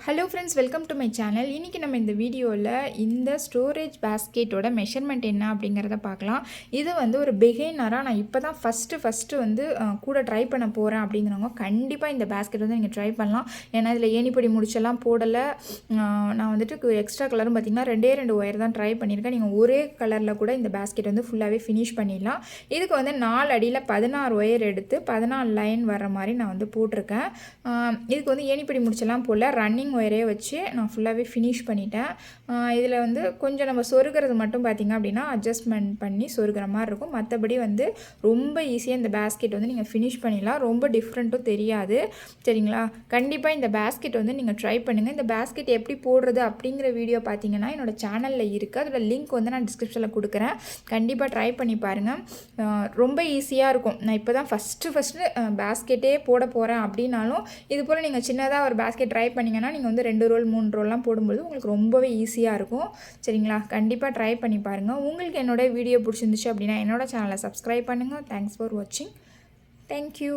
Hello friends, welcome to my channel. இன்றைக்கி நம்ம இந்த வீடியோவில் இந்த ஸ்டோரேஜ் பேஸ்கெட்டோட மெஷர்மெண்ட் என்ன அப்படிங்கிறத பார்க்கலாம். இது வந்து ஒரு பிகினராக நான் இப்போ தான் ஃபஸ்ட்டு வந்து கூட ட்ரை பண்ண போகிறேன் அப்படிங்கிறவங்க கண்டிப்பாக இந்த பேஸ்கெட் வந்து நீங்கள் ட்ரை பண்ணலாம். ஏன்னா இதில் ஏணிப்படி முடிச்செல்லாம் போடலை. நான் வந்துட்டு எக்ஸ்ட்ரா கலரும் பார்த்திங்கன்னா 2 ஒயர் தான் ட்ரை பண்ணியிருக்கேன். நீங்கள் ஒரே கலரில் கூட இந்த பேஸ்கெட் வந்து ஃபுல்லாகவே ஃபினிஷ் பண்ணிடலாம். இதுக்கு வந்து 4 அடியில் 16 ஒயர் எடுத்து 14 லைன் வர்ற மாதிரி நான் வந்து போட்டிருக்கேன். இதுக்கு வந்து ஏணிப்படி முடிச்செல்லாம் போடல, ரன்னிங் ஒயரே வச்சு நான் ஃபுல்லாகவே ஃபினிஷ் பண்ணிட்டேன். இதில் வந்து கொஞ்சம் நம்ம சொருகிறது மட்டும் பார்த்திங்க அப்படின்னா அட்ஜஸ்ட்மெண்ட் பண்ணி சொருகிற மாதிரி இருக்கும். மற்றபடி வந்து ரொம்ப ஈஸியாக இந்த பேஸ்கெட் வந்து நீங்கள் ஃபினிஷ் பண்ணிடலாம். ரொம்ப டிஃப்ரெண்ட்டும் தெரியாது. சரிங்களா? கண்டிப்பாக இந்த பேஸ்கெட் வந்து நீங்கள் ட்ரை பண்ணுங்கள். இந்த பேஸ்கெட் எப்படி போடுறது அப்படிங்கிற வீடியோ பார்த்தீங்கன்னா என்னோடய சேனலில் இருக்குது. அதோட லிங்க் வந்து நான் டிஸ்கிரிப்ஷனில் கொடுக்குறேன். கண்டிப்பாக ட்ரை பண்ணி பாருங்கள். ரொம்ப ஈஸியாக இருக்கும். நான் இப்போ தான் ஃபஸ்ட்டு பேஸ்கெட்டே போட போகிறேன் அப்படின்னாலும் இது போல் நீங்கள் சின்னதாக ஒரு பேஸ்கெட் ட்ரை பண்ணிங்கன்னா நீங்கள் வந்து 2 ரோல் 3 ரோல்லாம் போடும்போது உங்களுக்கு ரொம்பவே ஈஸியாக இருக்கும். சரிங்களா? கண்டிப்பாக ட்ரை பண்ணி பாருங்கள். உங்களுக்கு என்னோட வீடியோ பிடிச்சிருந்துச்சு அப்படின்னா என்னோட சேனலை சப்ஸ்கிரைப் பண்ணுங்கள். தேங்க்ஸ் ஃபார் வாட்சிங். தேங்க்யூ.